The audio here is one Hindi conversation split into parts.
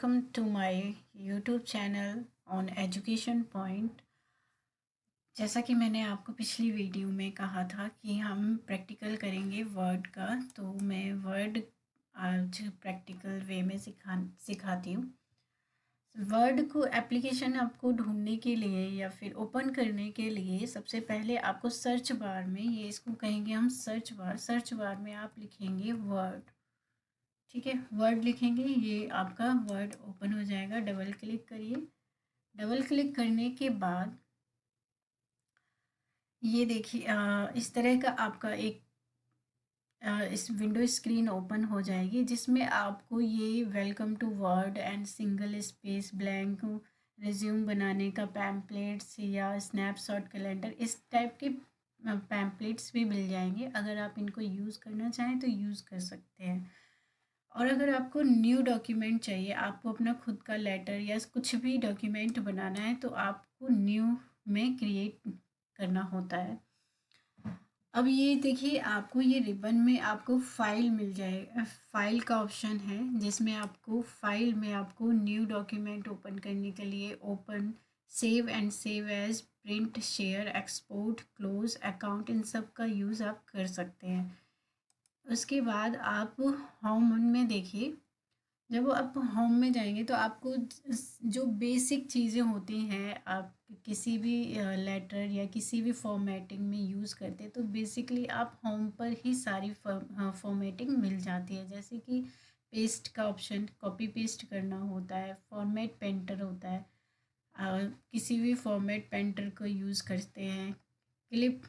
welcome to my YouTube channel on Education Point। जैसा कि मैंने आपको पिछली वीडियो में कहा था कि हम प्रैक्टिकल करेंगे वर्ड का, तो मैं वर्ड आज प्रैक्टिकल वे में सिखाती हूँ। वर्ड को एप्लीकेशन आपको ढूंढने के लिए या फिर ओपन करने के लिए सबसे पहले आपको सर्च बार में, ये इसको कहेंगे हम सर्च बार में आप लिखेंगे वर्ड। ठीक है, वर्ड लिखेंगे, ये आपका वर्ड ओपन हो जाएगा। डबल क्लिक करिए। डबल क्लिक करने के बाद ये देखिए इस तरह का आपका एक इस विंडो स्क्रीन ओपन हो जाएगी, जिसमें आपको ये welcome to Word and single space blank resume बनाने का पैम्पलेट्स या स्नैपशॉट कैलेंडर, इस टाइप के पैम्पलेट्स भी मिल जाएंगे। अगर आप इनको यूज़ करना चाहें तो यूज़ कर सकते हैं। और अगर आपको न्यू डॉक्यूमेंट चाहिए, आपको अपना खुद का लेटर या कुछ भी डॉक्यूमेंट बनाना है, तो आपको न्यू में क्रिएट करना होता है। अब ये देखिए, आपको ये रिबन में आपको फाइल मिल जाएगा। फाइल का ऑप्शन है, जिसमें आपको फाइल में आपको न्यू डॉक्यूमेंट ओपन करने के लिए open, save and save as, print, share, export, close, account, इन सब का यूज़ आप कर सकते हैं। उसके बाद आप होम में देखिए, जब आप होम में जाएंगे तो आपको जो बेसिक चीज़ें होती हैं, आप किसी भी लेटर या किसी भी फॉर्मेटिंग में यूज़ करते हैं, तो बेसिकली आप होम पर ही सारी फॉर्मेटिंग मिल जाती है। जैसे कि पेस्ट का ऑप्शन, कॉपी पेस्ट करना होता है, फॉर्मेट पेंटर होता है, किसी भी फॉर्मेट पेंटर को यूज़ करते हैं। क्लिप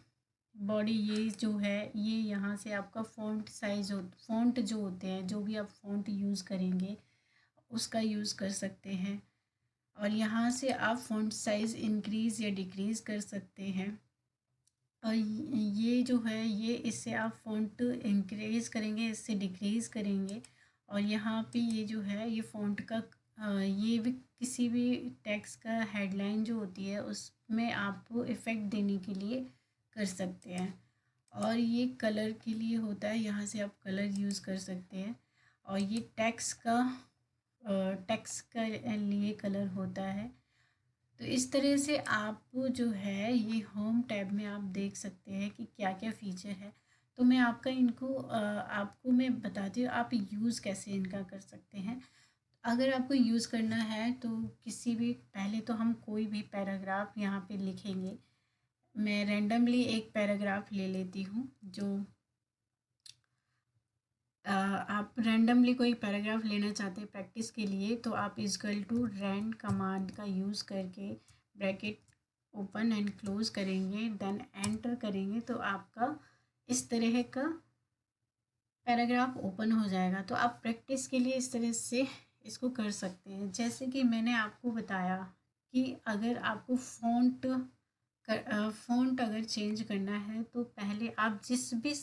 बॉडी, ये जो है, ये यहाँ से आपका फ़ॉन्ट साइज़ फ़ॉन्ट जो होते हैं, जो भी आप फ़ॉन्ट यूज़ करेंगे उसका यूज़ कर सकते हैं। और यहाँ से आप फ़ॉन्ट साइज़ इंक्रीज़ या डिक्रीज़ कर सकते हैं। और ये जो है, ये इससे आप फ़ॉन्ट इंक्रीज़ करेंगे, इससे डिक्रीज़ करेंगे। और यहाँ पे ये जो है, ये फ़ॉन्ट का ये भी किसी भी टेक्स्ट का हेडलाइन जो होती है उसमें आपको इफ़ेक्ट देने के लिए कर सकते हैं। और ये कलर के लिए होता है, यहाँ से आप कलर यूज़ कर सकते हैं। और ये टेक्स्ट का लिए कलर होता है। तो इस तरह से आप जो है, ये होम टैब में आप देख सकते हैं कि क्या क्या फ़ीचर है। तो मैं आपको मैं बताती हूँ आप यूज़ कैसे इनका कर सकते हैं। अगर आपको यूज़ करना है तो किसी भी, पहले तो हम कोई भी पैराग्राफ यहाँ पे लिखेंगे। मैं रैंडमली एक पैराग्राफ ले लेती हूँ। जो आप रैंडमली कोई पैराग्राफ लेना चाहते हैं प्रैक्टिस के लिए, तो आप इक्वल टू रैंड कमांड का यूज़ करके ब्रैकेट ओपन एंड क्लोज करेंगे, देन एंटर करेंगे, तो आपका इस तरह का पैराग्राफ ओपन हो जाएगा। तो आप प्रैक्टिस के लिए इस तरह से इसको कर सकते हैं। जैसे कि मैंने आपको बताया कि अगर आपको फ़ॉन्ट अगर चेंज करना है, तो पहले आप जिस भी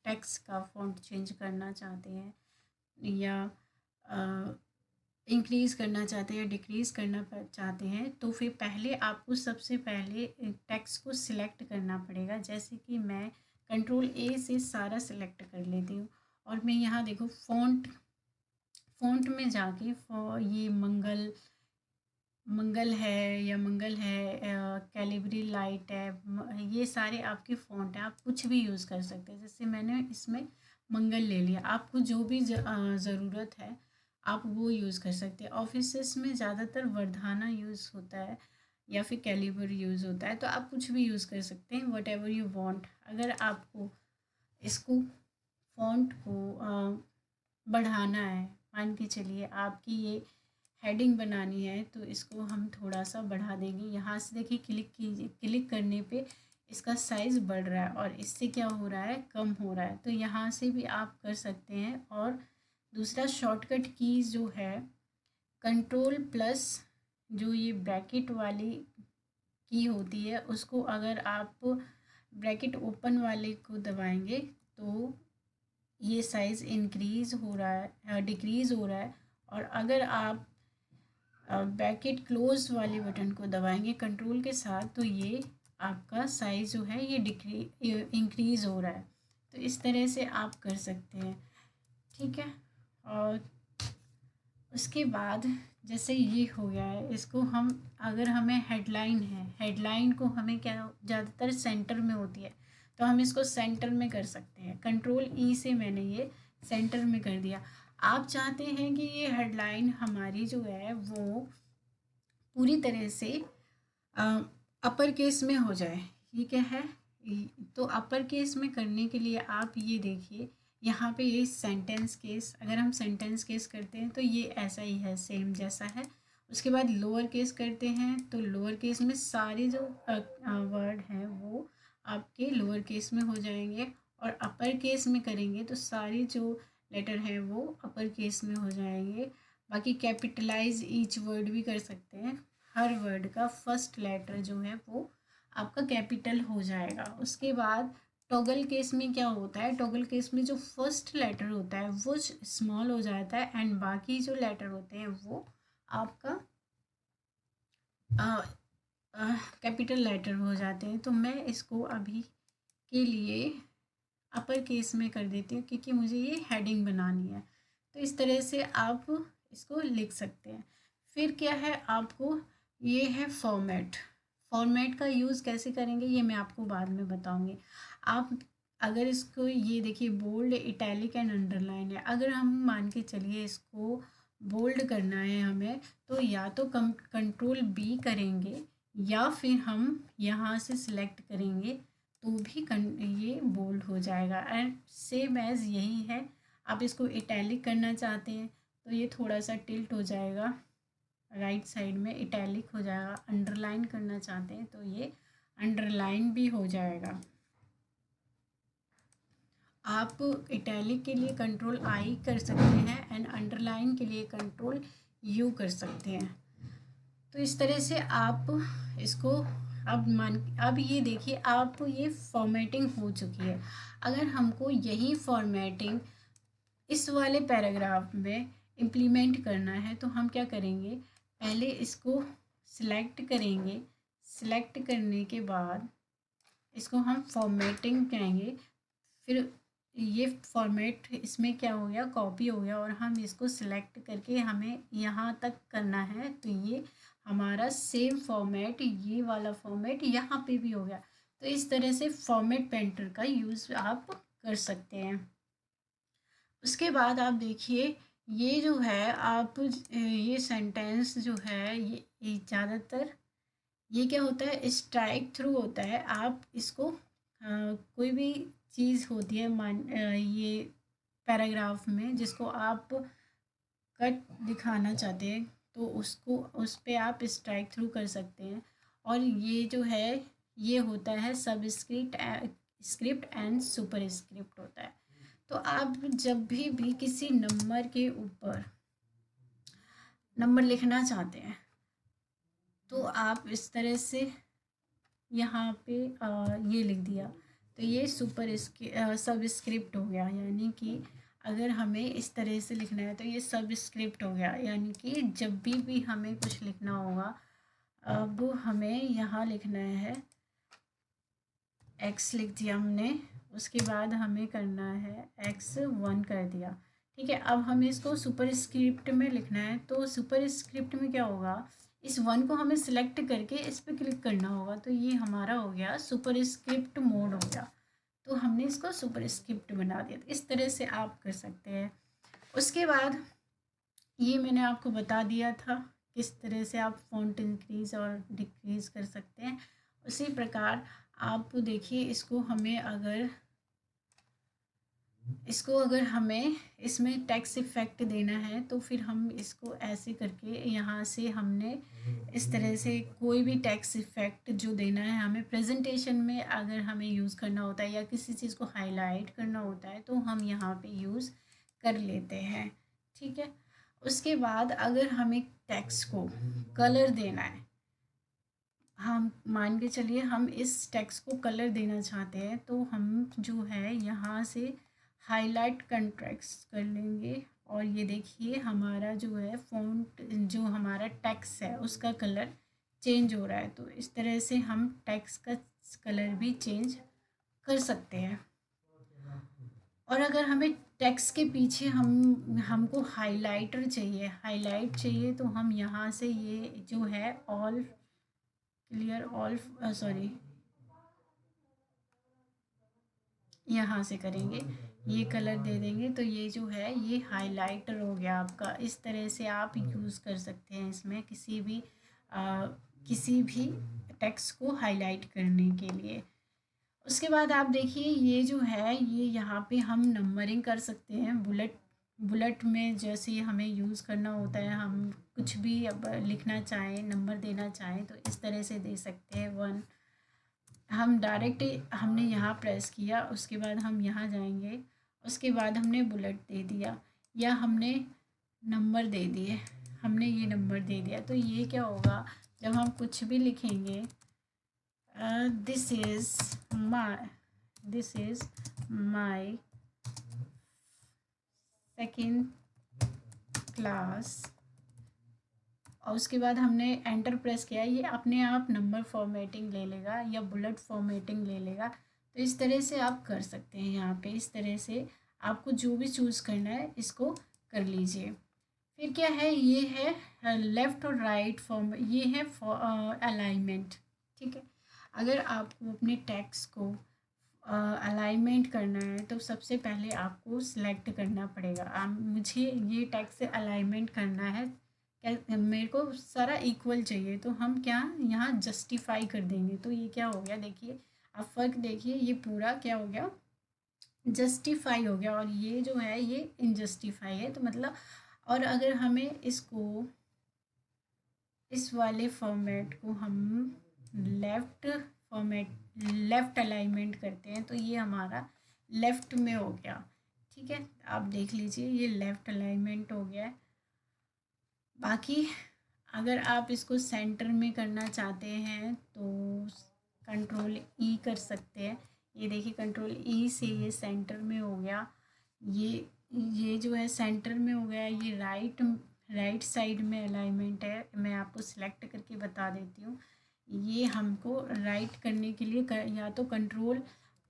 टेक्स्ट का फ़ॉन्ट चेंज करना चाहते हैं या इंक्रीज़ करना चाहते हैं या डिक्रीज़ करना चाहते हैं, तो फिर पहले आपको सबसे पहले टेक्स्ट को सिलेक्ट करना पड़ेगा। जैसे कि मैं कंट्रोल ए से सारा सिलेक्ट कर लेती हूँ। और मैं यहाँ देखो फ़ॉन्ट में जाके ये मंगल है या मंगल है, कैलिबरी लाइट है, ये सारे आपके फ़ॉन्ट हैं। आप कुछ भी यूज़ कर सकते हैं। जैसे मैंने इसमें मंगल ले लिया, आपको जो भी ज़रूरत है आप वो यूज़ कर सकते हैं। ऑफिसेस में ज़्यादातर वर्धाना यूज़ होता है या फिर कैलिबर यूज़ होता है, तो आप कुछ भी यूज़ कर सकते हैं, वट एवर यू वांट। अगर आपको इसको फ़ॉन्ट को बढ़ाना है, मान के चलिए आपकी ये हेडिंग बनानी है, तो इसको हम थोड़ा सा बढ़ा देंगे। यहाँ से देखिए, क्लिक करने पे इसका साइज़ बढ़ रहा है और इससे क्या हो रहा है, कम हो रहा है। तो यहाँ से भी आप कर सकते हैं। और दूसरा शॉर्टकट कीज़ जो है, कंट्रोल प्लस, जो ये ब्रैकेट वाली की होती है, उसको अगर आप ब्रैकेट ओपन वाले को दबाएंगे तो ये साइज़ इंक्रीज़ हो रहा है, डिक्रीज़ हो रहा है। और अगर आप ब्रैकेट क्लोज वाले बटन को दबाएंगे कंट्रोल के साथ, तो ये आपका साइज़ जो है ये इंक्रीज़ हो रहा है। तो इस तरह से आप कर सकते हैं। ठीक है। और उसके बाद जैसे ये हो गया है, इसको हम, अगर हमें हेडलाइन है, हेडलाइन को हमें क्या ज़्यादातर सेंटर में होती है, तो हम इसको सेंटर में कर सकते हैं। कंट्रोल ई से मैंने ये सेंटर में कर दिया। आप चाहते हैं कि ये हेडलाइन हमारी जो है वो पूरी तरह से अपर केस में हो जाए। ये क्या है, तो अपर केस में करने के लिए आप ये देखिए, यहाँ पे ये सेंटेंस केस, अगर हम सेंटेंस केस करते हैं तो ये ऐसा ही है, सेम जैसा है। उसके बाद लोअर केस करते हैं तो लोअर केस में सारे जो वर्ड हैं वो आपके लोअर केस में हो जाएंगे, और अपर केस में करेंगे तो सारी जो लेटर हैं वो अपर केस में हो जाएंगे। बाकी कैपिटलाइज ईच वर्ड भी कर सकते हैं, हर वर्ड का फर्स्ट लेटर जो है वो आपका कैपिटल हो जाएगा। उसके बाद टॉगल केस में क्या होता है, टॉगल केस में जो फर्स्ट लेटर होता है वो स्मॉल हो जाता है, एंड बाकी जो लेटर होते हैं वो आपका कैपिटल लेटर हो जाते हैं। तो मैं इसको अभी के लिए अपर केस में कर देती हूँ क्योंकि मुझे ये हेडिंग बनानी है। तो इस तरह से आप इसको लिख सकते हैं। फिर क्या है आपको, ये है फॉर्मेट। फॉर्मेट का यूज़ कैसे करेंगे ये मैं आपको बाद में बताऊंगी। आप अगर इसको ये देखिए, बोल्ड, इटैलिक एंड अंडरलाइन है। अगर हम मान के चलिए इसको बोल्ड करना है हमें, तो या तो कंट्रोल बी करेंगे या फिर हम यहाँ से सिलेक्ट करेंगे तो भी ये बोल्ड हो जाएगा। एंड सेम एज यही है, आप इसको इटैलिक करना चाहते हैं तो ये थोड़ा सा टिल्ट हो जाएगा, राइट साइड में इटैलिक हो जाएगा। अंडरलाइन करना चाहते हैं तो ये अंडरलाइन भी हो जाएगा। आप इटैलिक के लिए कंट्रोल आई कर सकते हैं एंड अंडरलाइन के लिए कंट्रोल यू कर सकते हैं। तो इस तरह से आप इसको अब ये देखिए, आप ये फॉर्मेटिंग हो चुकी है। अगर हमको यही फॉर्मेटिंग इस वाले पैराग्राफ में इम्प्लीमेंट करना है तो हम क्या करेंगे, पहले इसको सिलेक्ट करेंगे। सिलेक्ट करने के बाद इसको हम फॉर्मेटिंग कहेंगे। फिर ये फॉर्मेट इसमें क्या हो गया, कॉपी हो गया, और हम इसको सिलेक्ट करके हमें यहाँ तक करना है तो ये हमारा सेम फॉर्मेट, ये वाला फॉर्मेट यहाँ पे भी हो गया। तो इस तरह से फॉर्मेट पेंटर का यूज़ आप कर सकते हैं। उसके बाद आप देखिए, ये जो है आप ये सेंटेंस जो है ये ज़्यादातर ये क्या होता है, स्ट्राइक थ्रू होता है। आप इसको कोई भी चीज़ होती है ये पैराग्राफ में जिसको आप कट दिखाना चाहते हैं तो उसको उस पे आप स्ट्राइक थ्रू कर सकते हैं। और ये जो है ये होता है स्क्रिप्ट एंड सुपर स्क्रिप्ट होता है। तो आप जब भी किसी नंबर के ऊपर नंबर लिखना चाहते हैं तो आप इस तरह से यहाँ पे ये लिख दिया तो ये सब स्क्रिप्ट हो गया। यानी कि अगर हमें इस तरह से लिखना है तो ये सब स्क्रिप्ट हो गया। यानी कि जब भी हमें कुछ लिखना होगा, अब हमें यहाँ लिखना है, एक्स लिख दिया हमने, उसके बाद हमें करना है x1 कर दिया। ठीक है, अब हमें इसको सुपर स्क्रिप्ट में लिखना है तो सुपर स्क्रिप्ट में क्या होगा, इस 1 को हमें सिलेक्ट करके इस पर क्लिक करना होगा। तो ये हमारा हो गया सुपर स्क्रिप्ट मोड हो गया। तो हमने इसको सुपर स्क्रिप्ट बना दिया। तो इस तरह से आप कर सकते हैं। उसके बाद ये मैंने आपको बता दिया था किस तरह से आप फ़ॉन्ट इंक्रीज़ और डिक्रीज़ कर सकते हैं। उसी प्रकार आप देखिए, इसको अगर हमें इसमें टेक्स्ट इफ़ेक्ट देना है तो फिर हम इसको ऐसे करके यहाँ से हमने इस तरह से कोई भी टेक्स्ट इफ़ेक्ट जो देना है हमें प्रेजेंटेशन में, अगर हमें यूज़ करना होता है या किसी चीज़ को हाईलाइट करना होता है तो हम यहाँ पे यूज़ कर लेते हैं। ठीक है, उसके बाद अगर हमें टेक्स्ट को कलर देना है, हम मान के चलिए हम इस टेक्स्ट को कलर देना चाहते हैं तो हम जो है यहाँ से हाईलाइट कंट्रास्ट कर लेंगे। और ये देखिए हमारा जो है फ़ॉन्ट, जो हमारा टेक्स्ट है उसका कलर चेंज हो रहा है। तो इस तरह से हम टेक्स्ट का कलर भी चेंज कर सकते हैं। और अगर हमें टेक्स्ट के पीछे हमको हाइलाइटर चाहिए, हाईलाइट चाहिए, तो हम यहाँ से ये जो है ऑल क्लियर ऑल सॉरी यहाँ से करेंगे, ये कलर दे देंगे तो ये जो है ये हाइलाइटर हो गया आपका। इस तरह से आप यूज़ कर सकते हैं इसमें किसी भी टेक्स्ट को हाईलाइट करने के लिए। उसके बाद आप देखिए ये जो है ये यहाँ पे हम नंबरिंग कर सकते हैं। बुलेट बुलेट में जैसे हमें यूज़ करना होता है, हम कुछ भी अब लिखना चाहें, नंबर देना चाहें तो इस तरह से दे सकते हैं। 1 हम डायरेक्ट हमने यहाँ प्रेस किया, उसके बाद हम यहाँ जाएंगे, उसके बाद हमने बुलेट दे दिया या हमने नंबर दे दिए, हमने ये नंबर दे दिया तो ये क्या होगा जब हम कुछ भी लिखेंगे, this is my second class, और उसके बाद हमने एंटर प्रेस किया, ये अपने आप नंबर फॉर्मेटिंग ले लेगा या बुलेट फॉर्मेटिंग ले लेगा। तो इस तरह से आप कर सकते हैं। यहाँ पे इस तरह से आपको जो भी चूज़ करना है इसको कर लीजिए। फिर क्या है, ये है लेफ़्ट और राइट फॉर्म, ये है अलाइनमेंट। ठीक है, अगर आपको अपने टेक्स्ट को अलाइनमेंट करना है तो सबसे पहले आपको सिलेक्ट करना पड़ेगा। मुझे ये टेक्स्ट से अलाइनमेंट करना है, क्या मेरे को सारा इक्वल चाहिए, तो हम क्या यहाँ जस्टिफाई कर देंगे। तो ये क्या हो गया, देखिए आप फ़र्क देखिए, ये पूरा क्या हो गया, जस्टिफाई हो गया, और ये जो है ये इनजस्टिफाई है। तो मतलब, और अगर हमें इसको इस वाले फॉर्मेट को हम लेफ़्ट फॉर्मेट लेफ़्ट अलाइनमेंट करते हैं तो ये हमारा लेफ़्ट में हो गया। ठीक है, आप देख लीजिए ये लेफ़्ट अलाइनमेंट हो गया है। बाकी अगर आप इसको सेंटर में करना चाहते हैं तो कंट्रोल ई कर सकते हैं। ये देखिए कंट्रोल ई से ये सेंटर में हो गया, ये जो है सेंटर में हो गया। ये राइट साइड में अलाइनमेंट है, मैं आपको सिलेक्ट करके बता देती हूँ। ये हमको राइट करने के लिए या तो कंट्रोल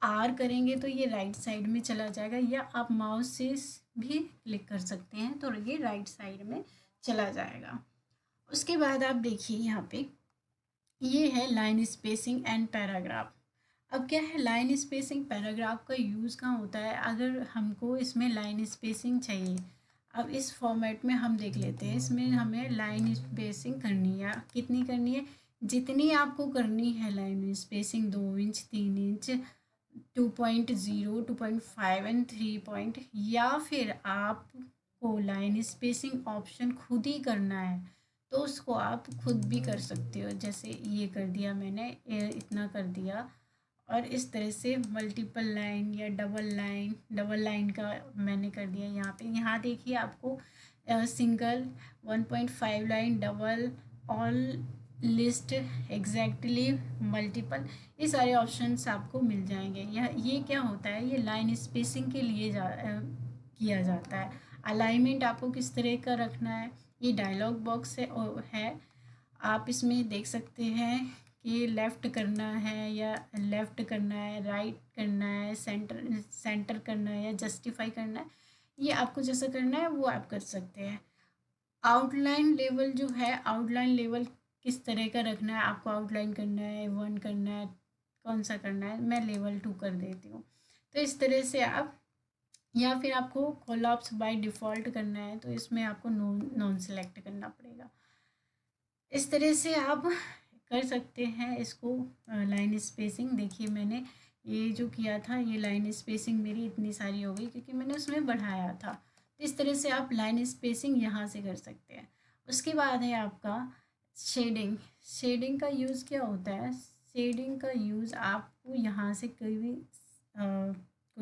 आर करेंगे तो ये राइट साइड में चला जाएगा, या आप माउस से भी क्लिक कर सकते हैं तो ये राइट साइड में चला जाएगा। उसके बाद आप देखिए यहाँ पे ये है लाइन स्पेसिंग एंड पैराग्राफ। अब क्या है, लाइन स्पेसिंग पैराग्राफ का यूज़ कहाँ होता है, अगर हमको इसमें लाइन स्पेसिंग चाहिए। अब इस फॉर्मेट में हम देख लेते हैं, इसमें हमें लाइन स्पेसिंग करनी है, कितनी करनी है, जितनी आपको करनी है line spacing, 2 inch 3 inch 2.0 2.5 and 3 point, या फिर आपको लाइन स्पेसिंग ऑप्शन खुद ही करना है तो उसको आप खुद भी कर सकते हो। जैसे ये कर दिया मैंने, इतना कर दिया, और इस तरह से मल्टीपल लाइन या डबल लाइन का मैंने कर दिया। यहाँ पे यहाँ देखिए आपको single 1.5 line double all list exactly multiple, ये सारे ऑप्शंस आपको मिल जाएंगे। ये क्या होता है, ये लाइन स्पेसिंग के लिए किया जाता है। अलाइनमेंट आपको किस तरह का रखना है, ये डायलॉग बॉक्स है, आप इसमें देख सकते हैं कि लेफ़्ट करना है या लेफ़्ट करना है, राइट करना है, सेंटर करना है या जस्टिफाई करना है, ये आपको जैसा करना है वो आप कर सकते हैं। आउटलाइन लेवल जो है, आउटलाइन लेवल किस तरह का रखना है, आपको आउटलाइन करना है 1 करना है, कौन सा करना है, मैं लेवल 2 कर देती हूँ। तो इस तरह से आप, या फिर आपको कोलैप्स बाय डिफ़ॉल्ट करना है तो इसमें आपको नॉन सेलेक्ट करना पड़ेगा। इस तरह से आप कर सकते हैं इसको लाइन स्पेसिंग। देखिए मैंने ये जो किया था, ये लाइन स्पेसिंग मेरी इतनी सारी हो गई क्योंकि मैंने उसमें बढ़ाया था। तो इस तरह से आप लाइन स्पेसिंग यहाँ से कर सकते हैं। उसके बाद है आपका शेडिंग। शेडिंग का यूज़ क्या होता है, शेडिंग का यूज़ आपको यहाँ से कोई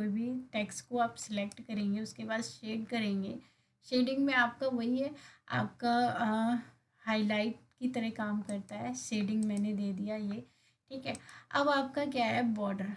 भी टेक्स्ट को आप सिलेक्ट करेंगे, उसके बाद शेड करेंगे। शेडिंग में आपका वही है, आपका हाईलाइट की तरह काम करता है। शेडिंग मैंने दे दिया ये, ठीक है। अब आपका क्या है, बॉर्डर।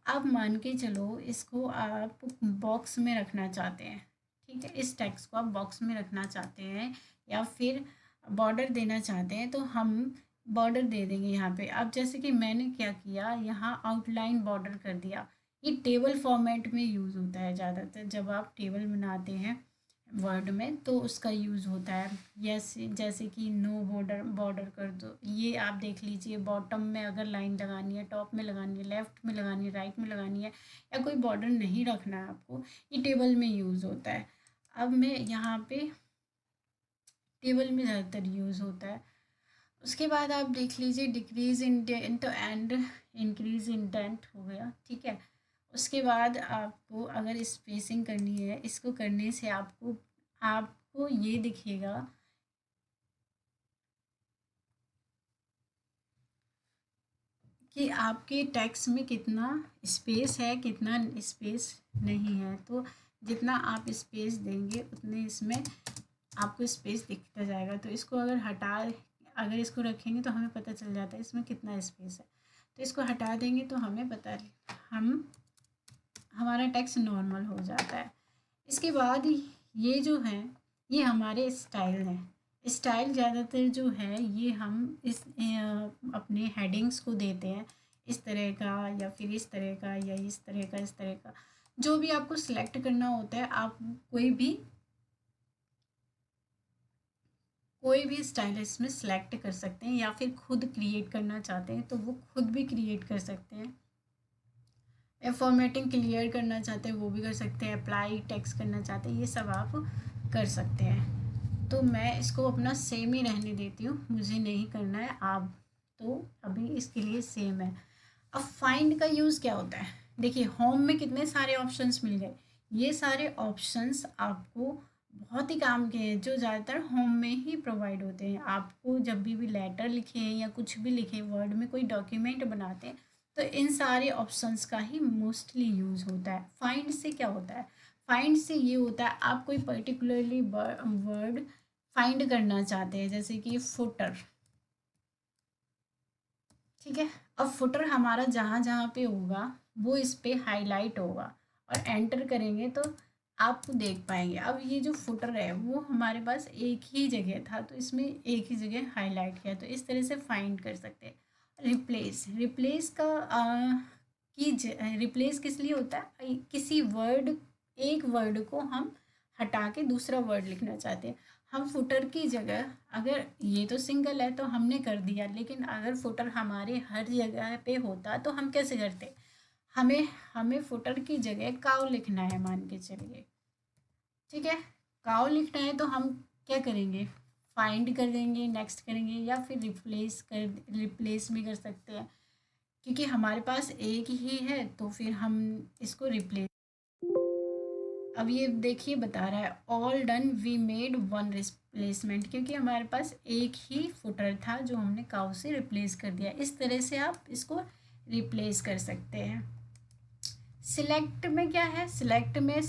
आप मान के चलो इसको आप बॉक्स में रखना चाहते हैं, ठीक है, इस टेक्स्ट को आप बॉक्स में रखना चाहते हैं या फिर बॉर्डर देना चाहते हैं तो हम बॉर्डर दे देंगे यहाँ पे। अब जैसे कि मैंने क्या किया, यहाँ आउटलाइन बॉर्डर कर दिया, ये टेबल फॉर्मेट में यूज़ होता है ज़्यादातर, जब आप टेबल बनाते हैं वर्ड में तो उसका यूज़ होता है। जैसे कि नो बॉर्डर बॉर्डर कर दो, ये आप देख लीजिए, बॉटम में अगर लाइन लगानी है, टॉप में लगानी है, लेफ़्ट में लगानी है, राइट में लगानी है, या कोई बॉर्डर नहीं रखना है आपको, ये टेबल में यूज़ होता है। अब मैं यहाँ पे टेबल में ज़्यादातर यूज़ होता है। उसके बाद आप देख लीजिए decrease intent and increase intent हो गया, ठीक है। उसके बाद आपको अगर स्पेसिंग करनी है, इसको करने से आपको आपको ये दिखेगा कि आपके टेक्स्ट में कितना स्पेस है, कितना स्पेस नहीं है। तो जितना आप स्पेस देंगे उतने इसमें आपको स्पेस दिखता जाएगा। तो इसको अगर इसको रखेंगे तो हमें पता चल जाता है इसमें कितना स्पेस है। तो इसको हटा देंगे तो हम हमारा टेक्स्ट नॉर्मल हो जाता है। इसके बाद ये जो है, ये हमारे स्टाइल हैं। स्टाइल ज़्यादातर जो है ये हम अपने हेडिंग्स को देते हैं, इस तरह का या फिर इस तरह का या इस तरह का जो भी आपको सिलेक्ट करना होता है। आप कोई भी स्टाइल इसमें सिलेक्ट कर सकते हैं, या फिर खुद क्रिएट करना चाहते हैं तो वो खुद भी क्रिएट कर सकते हैं। या फॉर्मेटिंग क्लियर करना चाहते हैं वो भी कर सकते हैं, अप्लाई टेक्स्ट करना चाहते हैं, ये सब आप कर सकते हैं। तो मैं इसको अपना सेम ही रहने देती हूँ, मुझे नहीं करना है। आप तो अभी इसके लिए सेम है। अब फाइंड का यूज़ क्या होता है, देखिए होम में कितने सारे ऑप्शंस मिल गए। ये सारे ऑप्शंस आपको बहुत ही काम के हैं, जो ज़्यादातर होम में ही प्रोवाइड होते हैं। आपको जब भी लेटर लिखें या कुछ भी लिखें, वर्ड में कोई डॉक्यूमेंट बनाते हैं, तो इन सारे ऑप्शंस का ही मोस्टली यूज़ होता है। फाइंड से क्या होता है, फाइंड से ये होता है आप कोई पर्टिकुलरली वर्ड फाइंड करना चाहते हैं, जैसे कि फुटर, ठीक है। अब फुटर हमारा जहाँ जहाँ पे होगा वो इस पे हाईलाइट होगा, और एंटर करेंगे तो आप देख पाएंगे। अब ये जो फुटर है वो हमारे पास एक ही जगह था, तो इसमें एक ही जगह हाईलाइट किया, तो इस तरह से फाइंड कर सकते हैं। रिप्लेस, रिप्लेस किस लिए होता है, किसी वर्ड, एक वर्ड को हम हटा के दूसरा वर्ड लिखना चाहते हैं। हम फुटर की जगह, अगर ये तो सिंगल है तो हमने कर दिया, लेकिन अगर फुटर हमारे हर जगह पे होता तो हम कैसे करते। हमें हमें फुटर की जगह काउ लिखना है, मान के चलिए, ठीक है। काउ लिखना है तो हम क्या करेंगे, फाइंड कर देंगे, नेक्स्ट करेंगे, या फिर रिप्लेस भी कर सकते हैं, क्योंकि हमारे पास एक ही है तो फिर हम इसको रिप्लेस। अब ये देखिए बता रहा है all done we made one replacement, क्योंकि हमारे पास एक ही फुटर था जो हमने काउ से रिप्लेस कर दिया। इस तरह से आप इसको रिप्लेस कर सकते हैं। सिलेक्ट में क्या है, सिलेक्ट में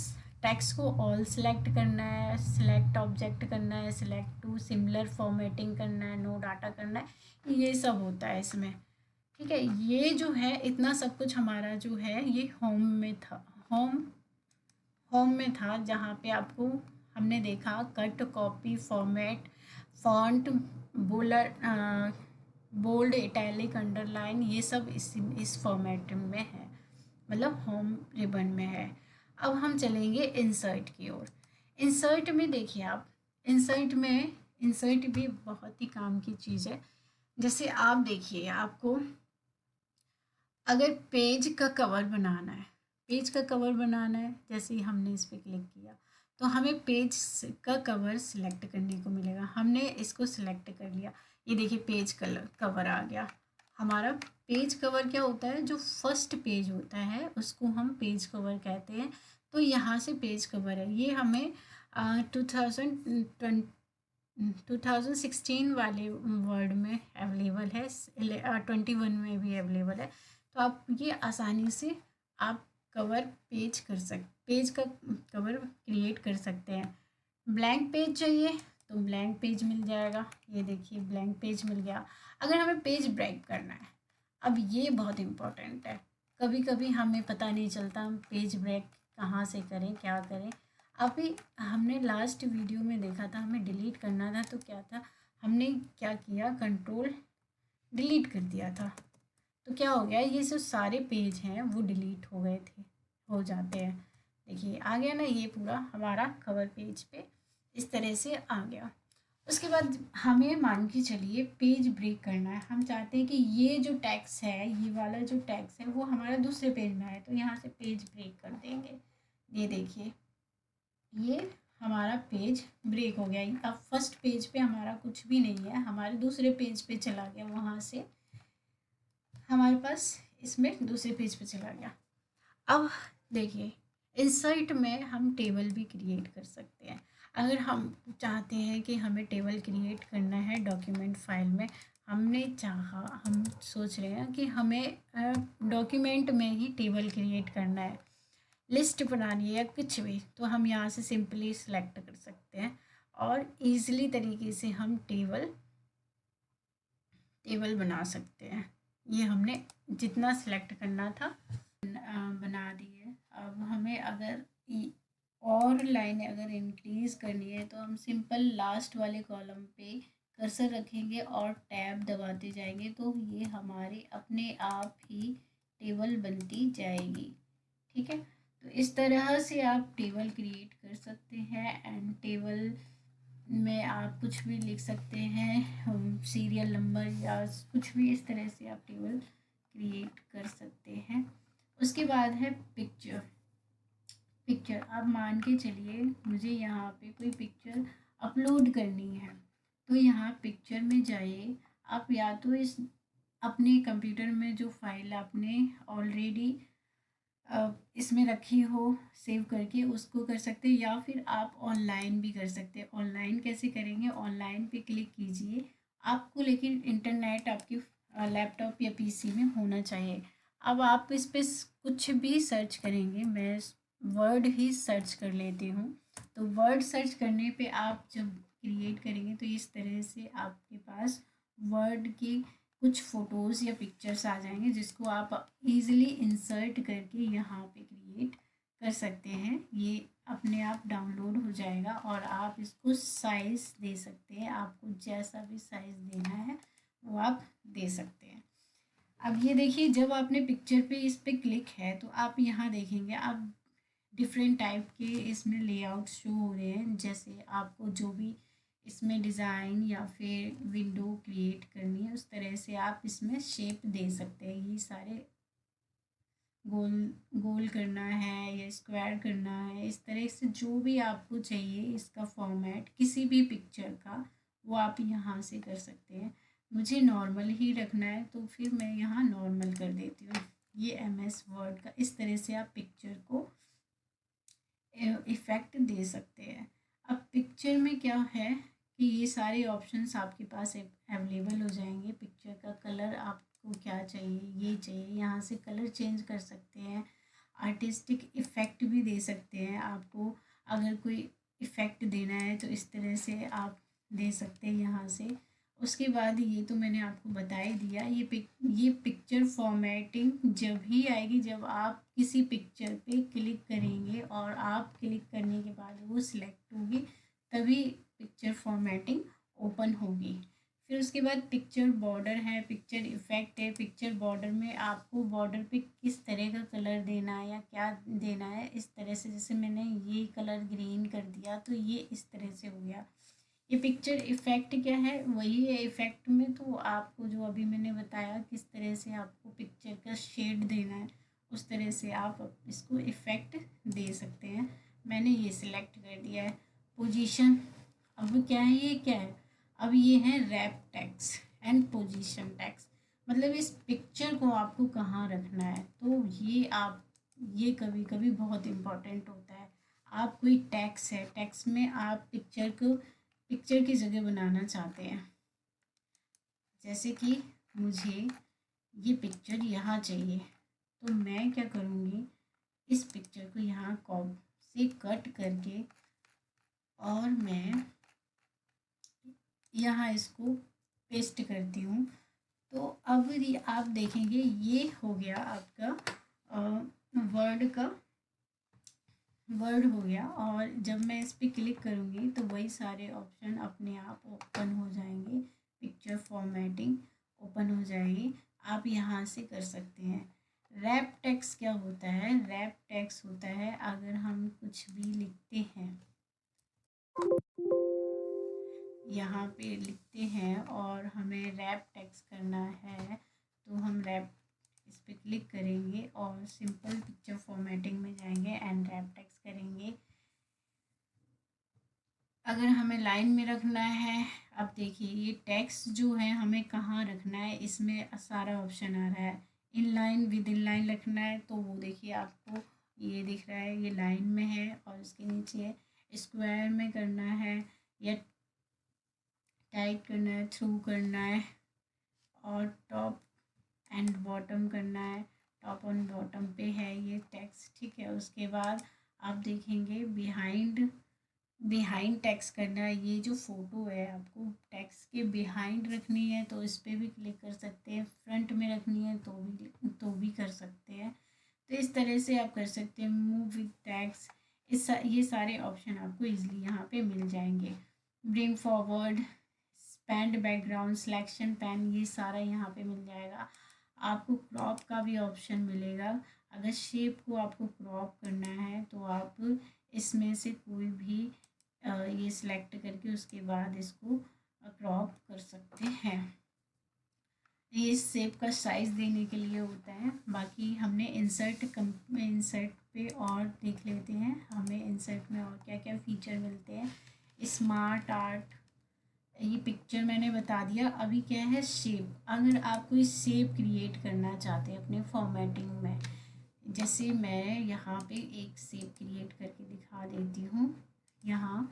टेक्स्ट को ऑल सिलेक्ट करना है, सिलेक्ट ऑब्जेक्ट करना है, सिलेक्ट टू सिमिलर फॉर्मेटिंग करना है, नो डाटा करना है, ये सब होता है इसमें, ठीक है। ये जो है इतना सब कुछ हमारा जो है ये होम में था, होम में था, जहाँ पे आपको हमने देखा cut, copy, format, font, bolder, bold, italic, underline, ये सब इस फॉर्मेट में है, मतलब होम रिबन में है। अब हम चलेंगे इंसर्ट की ओर। इंसर्ट में देखिए आप, इंसर्ट भी बहुत ही काम की चीज़ है। जैसे आप देखिए, आपको अगर पेज का कवर बनाना है, जैसे ही हमने इस पर क्लिक किया तो हमें पेज का कवर सिलेक्ट करने को मिलेगा। हमने इसको सिलेक्ट कर लिया, ये देखिए पेज कवर आ गया हमारा। पेज कवर क्या होता है, जो फर्स्ट पेज होता है उसको हम पेज कवर कहते हैं। तो यहाँ से पेज कवर है, ये हमें 2016 वाले वर्ड में अवेलेबल है, 21 में भी अवेलेबल है। तो आप ये आसानी से आप पेज का कवर क्रिएट कर सकते हैं। ब्लैंक पेज चाहिए तो ब्लैंक पेज मिल जाएगा, ये देखिए ब्लैंक पेज मिल गया। अगर हमें पेज ब्रेक करना है, अब ये बहुत इम्पोर्टेंट है, कभी कभी हमें पता नहीं चलता हम पेज ब्रेक कहाँ से करें, क्या करें। अभी हमने लास्ट वीडियो में देखा था, हमें डिलीट करना था तो क्या था, हमने क्या किया, कंट्रोल डिलीट कर दिया था। तो क्या हो गया, ये जो सारे पेज हैं वो डिलीट हो गए थे, हो जाते हैं। देखिए आ गया ना, ये पूरा हमारा कवर पेज पे इस तरह से आ गया। उसके बाद हमें मान के चलिए पेज ब्रेक करना है। हम चाहते हैं कि ये जो टैक्स है, ये वाला जो टैक्स है वो हमारा दूसरे पेज में आए, तो यहाँ से पेज ब्रेक कर देंगे। ये देखिए, ये हमारा पेज ब्रेक हो गया। अब फर्स्ट पेज पे हमारा कुछ भी नहीं है, हमारे दूसरे पेज पे चला गया, वहाँ से हमारे पास इसमें दूसरे पेज पे चला गया। अब देखिए, इंसर्ट में हम टेबल भी क्रिएट कर सकते हैं। अगर हम चाहते हैं कि हमें टेबल क्रिएट करना है डॉक्यूमेंट फाइल में, हम सोच रहे हैं कि हमें डॉक्यूमेंट में ही टेबल क्रिएट करना है, लिस्ट बनानी है या कुछ भी, तो हम यहाँ से सिंपली सेलेक्ट कर सकते हैं और इजीली तरीके से हम टेबल बना सकते हैं। ये हमने जितना सेलेक्ट करना था बना दी है। अब हमें अगर और लाइनें अगर इंक्रीज़ करनी है तो हम सिंपल लास्ट वाले कॉलम पे कर्सर रखेंगे और टैब दबाते जाएंगे, तो ये हमारे अपने आप ही टेबल बनती जाएगी। ठीक है, तो इस तरह से आप टेबल क्रिएट कर सकते हैं। एंड टेबल में आप कुछ भी लिख सकते हैं, सीरियल नंबर या कुछ भी, इस तरह से आप टेबल क्रिएट कर सकते हैं। उसके बाद है पिक्चर। आप मान के चलिए मुझे यहाँ पे कोई पिक्चर अपलोड करनी है, तो यहाँ पिक्चर में जाइए। आप या तो इस अपने कंप्यूटर में जो फाइल आपने ऑलरेडी इसमें रखी हो सेव करके, उसको कर सकते हैं, या फिर आप ऑनलाइन भी कर सकते हैं। ऑनलाइन कैसे करेंगे, ऑनलाइन पे क्लिक कीजिए आपको, लेकिन इंटरनेट आपके लैपटॉप या पीसी में होना चाहिए। अब आप इस पे कुछ भी सर्च करेंगे, मैं वर्ड ही सर्च कर लेती हूँ। तो वर्ड सर्च करने पे आप जब क्रिएट करेंगे तो इस तरह से आपके पास वर्ड की कुछ फ़ोटोज़ या पिक्चर्स आ जाएंगे, जिसको आप इजीली इंसर्ट करके यहाँ पे क्रिएट कर सकते हैं। ये अपने आप डाउनलोड हो जाएगा और आप इसको साइज़ दे सकते हैं। आपको जैसा भी साइज़ देना है वो आप दे सकते हैं। अब ये देखिए, जब आपने पिक्चर पे इस पे क्लिक है तो आप यहाँ देखेंगे, आप डिफरेंट टाइप के इसमें लेआउट शो हो रहे हैं। जैसे आपको जो भी इसमें डिज़ाइन या फिर विंडो क्रिएट करनी है, उस तरह से आप इसमें शेप दे सकते हैं। ये सारे गोल गोल करना है या स्क्वायर करना है, इस तरह से जो भी आपको चाहिए इसका फॉर्मेट किसी भी पिक्चर का, वो आप यहाँ से कर सकते हैं। मुझे नॉर्मल ही रखना है तो फिर मैं यहाँ नॉर्मल कर देती हूँ। ये MS वर्ड का इस तरह से आप पिक्चर को इफ़ेक्ट दे सकते हैं। अब पिक्चर में क्या है कि ये सारे ऑप्शंस आपके पास अवेलेबल हो जाएंगे। पिक्चर का कलर आपको क्या चाहिए, ये चाहिए, यहाँ से कलर चेंज कर सकते हैं। आर्टिस्टिक इफ़ेक्ट भी दे सकते हैं। आपको अगर कोई इफ़ेक्ट देना है तो इस तरह से आप दे सकते हैं यहाँ से। उसके बाद ये तो मैंने आपको बता ही दिया। ये पिक्चर फॉर्मेटिंग जब ही आएगी जब आप किसी पिक्चर पे क्लिक करेंगे और आप क्लिक करने के बाद वो सिलेक्ट होगी, तभी पिक्चर फॉर्मेटिंग ओपन होगी। फिर उसके बाद पिक्चर बॉर्डर है, पिक्चर इफ़ेक्ट है। पिक्चर बॉर्डर में आपको बॉर्डर पे किस तरह का कलर देना है या क्या देना है, इस तरह से, जैसे मैंने ये कलर ग्रीन कर दिया तो ये इस तरह से हो गया। ये पिक्चर इफ़ेक्ट क्या है, वही है। इफ़ेक्ट में तो आपको जो अभी मैंने बताया किस तरह से आपको पिक्चर का शेड देना है, उस तरह से आप इसको इफ़ेक्ट दे सकते हैं। मैंने ये सिलेक्ट कर दिया है। पोजीशन, अब क्या है, ये क्या है, अब ये है wrap text and position text. मतलब इस पिक्चर को आपको कहाँ रखना है, तो ये कभी कभी बहुत इम्पोर्टेंट होता है। आप कोई टैक्स है, टैक्स में आप पिक्चर की जगह बनाना चाहते हैं। जैसे कि मुझे ये पिक्चर यहाँ चाहिए, तो मैं क्या करूँगी, इस पिक्चर को यहाँ से कट करके और मैं यहाँ इसको पेस्ट करती हूँ। तो अब ये आप देखेंगे ये हो गया आपका वर्ड हो गया। और जब मैं इस पर क्लिक करूँगी तो वही सारे ऑप्शन अपने आप ओपन हो जाएंगे। पिक्चर फॉर्मेटिंग ओपन हो जाएगी। आप यहाँ से कर सकते हैं। रैप टेक्स्ट क्या होता है? रैप टेक्स्ट होता है अगर हम कुछ भी लिखते हैं, यहाँ पे लिखते हैं और हमें रैप टेक्स्ट करना है, तो हम रैप इस पर क्लिक करेंगे और सिंपल पिक्चर फॉर्मेटिंग में जाएंगे एंड रैप टेक्स्ट करेंगे। अगर हमें लाइन में रखना है, अब देखिए ये टेक्स्ट जो है हमें कहाँ रखना है, इसमें सारा ऑप्शन आ रहा है। In line with in line रखना है तो वो देखिए आपको ये दिख रहा है, ये लाइन में है और उसके नीचे स्क्वायर में करना है या टाइट करना है, थ्रू करना है और टॉप एंड बॉटम करना है। टॉप एंड बॉटम पे है ये टेक्स्ट, ठीक है। उसके बाद आप देखेंगे बिहाइंड टेक्स्ट करना है। ये जो फ़ोटो है आपको टेक्स्ट के बिहाइंड रखनी है तो इस पर भी क्लिक कर सकते हैं, फ्रंट में रखनी है तो भी कर सकते हैं। तो इस तरह से आप कर सकते हैं। मूव विद टेक्स्ट, ये सारे ऑप्शन आपको इजीली यहाँ पे मिल जाएंगे। Bring forward, spend background, selection pan, ये सारा यहाँ पे मिल जाएगा। आपको क्रॉप का भी ऑप्शन मिलेगा। अगर शेप को आपको क्रॉप करना है तो आप इसमें से कोई भी ये सिलेक्ट करके उसके बाद इसको क्रॉप कर सकते हैं। ये शेप का साइज़ देने के लिए होता है। बाकी हमने इंसर्ट पे और देख लेते हैं हमें इंसर्ट में और क्या क्या फ़ीचर मिलते हैं। स्मार्ट आर्ट, ये पिक्चर मैंने बता दिया। अभी क्या है शेप, अगर आप कोई शेप क्रिएट करना चाहते हैं अपने फॉर्मेटिंग में, जैसे मैं यहाँ पे एक शेप क्रिएट करके दिखा देती हूँ। यहाँ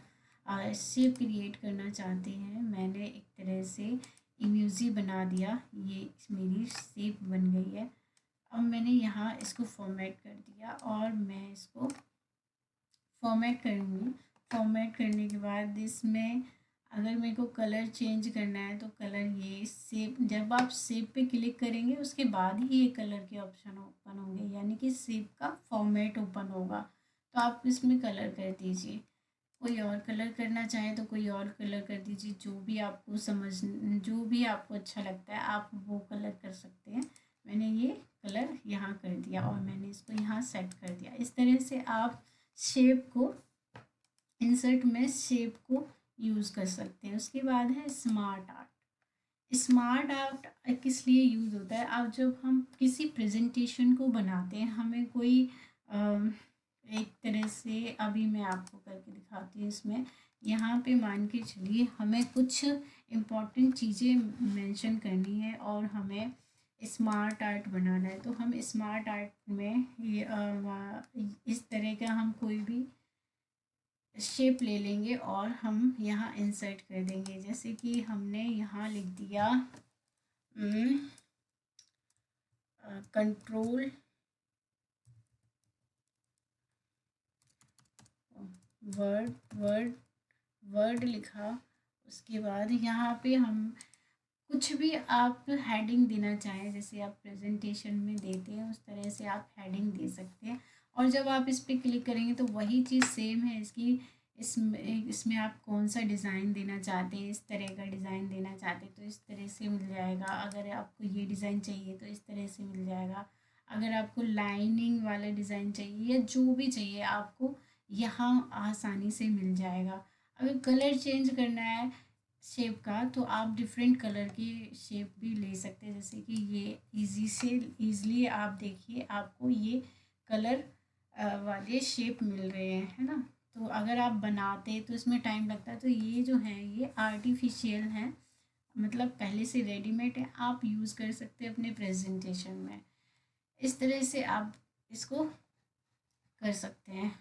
शेप क्रिएट करना चाहते हैं, मैंने एक तरह से इमोजी बना दिया, ये मेरी शेप बन गई है। अब मैंने यहाँ इसको फॉर्मेट कर दिया और मैं इसको फॉर्मेट करूँगी। फॉर्मेट करने के बाद इसमें अगर मेरे को कलर चेंज करना है तो कलर, ये सेप, जब आप सेप पे क्लिक करेंगे उसके बाद ही ये कलर के ऑप्शन ओपन होंगे, यानी कि सेप का फॉर्मेट ओपन होगा। तो आप इसमें कलर कर दीजिए, कोई और कलर करना चाहे तो कोई और कलर कर दीजिए, जो भी आपको अच्छा लगता है आप वो कलर कर सकते हैं। मैंने ये कलर यहाँ कर दिया और मैंने इसको यहाँ सेट कर दिया। इस तरह से आप शेप को इंसर्ट में शेप को यूज़ कर सकते हैं। उसके बाद है स्मार्ट आर्ट। स्मार्ट आर्ट किस लिए यूज़ होता है? अब जब हम किसी प्रेजेंटेशन को बनाते हैं, हमें कोई एक तरह से, अभी मैं आपको करके दिखाती हूँ इसमें, यहाँ पे मान के चलिए हमें कुछ इम्पोर्टेंट चीज़ें मेंशन करनी है और हमें स्मार्ट आर्ट बनाना है। तो हम स्मार्ट आर्ट में ये इस तरह का हम कोई भी शेप ले लेंगे और हम यहाँ इंसर्ट कर देंगे। जैसे कि हमने यहाँ लिख दिया कंट्रोल वर्ड वर्ड वर्ड लिखा। उसके बाद यहाँ पे हम कुछ भी आप हेडिंग देना चाहें, जैसे आप प्रेजेंटेशन में देते हैं उस तरह से आप हेडिंग दे सकते हैं। और जब आप इस पर क्लिक करेंगे तो वही चीज़ सेम है इसकी, इसमें आप कौन सा डिज़ाइन देना चाहते हैं, इस तरह का डिज़ाइन देना चाहते हैं तो इस तरह से मिल जाएगा। अगर आपको ये डिज़ाइन चाहिए तो इस तरह से मिल जाएगा। अगर आपको लाइनिंग वाला डिज़ाइन चाहिए या जो भी चाहिए आपको यहाँ आसानी से मिल जाएगा। अगर कलर चेंज करना है शेप का तो आप डिफरेंट कलर की शेप भी ले सकते हैं। जैसे कि ये ईज़िली आप देखिए आपको ये कलर वाले शेप मिल रहे हैं, है ना। तो अगर आप बनाते तो इसमें टाइम लगता है, तो ये जो है ये आर्टिफिशियल है, मतलब पहले से रेडीमेड है, आप यूज़ कर सकते हैं अपने प्रेजेंटेशन में। इस तरह से आप इसको कर सकते हैं।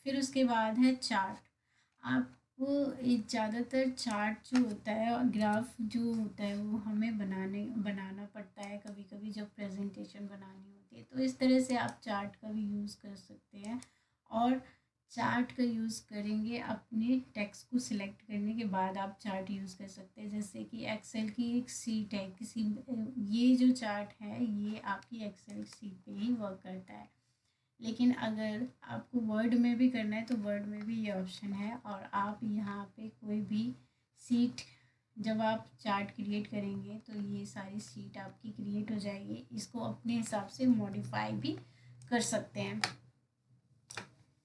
फिर उसके बाद है चार्ट। आप ज़्यादातर चार्ट जो होता है और ग्राफ जो होता है वो हमें बनाना पड़ता है कभी कभी जब प्रेजेंटेशन बनानी होती है। तो इस तरह से आप चार्ट का भी यूज़ कर सकते हैं। और चार्ट का यूज़ करेंगे अपने टेक्स्ट को सिलेक्ट करने के बाद आप चार्ट यूज़ कर सकते हैं। जैसे कि एक्सेल की एक सीट है, ये जो चार्ट है ये आपकी एक्सेल सीट पे ही वर्क करता है। लेकिन अगर आपको वर्ड में भी करना है तो वर्ड में भी ये ऑप्शन है और आप यहाँ पे कोई भी सीट जब आप चार्ट क्रिएट करेंगे तो ये सारी शीट आपकी क्रिएट हो जाएगी। इसको अपने हिसाब से मॉडिफाई भी कर सकते हैं।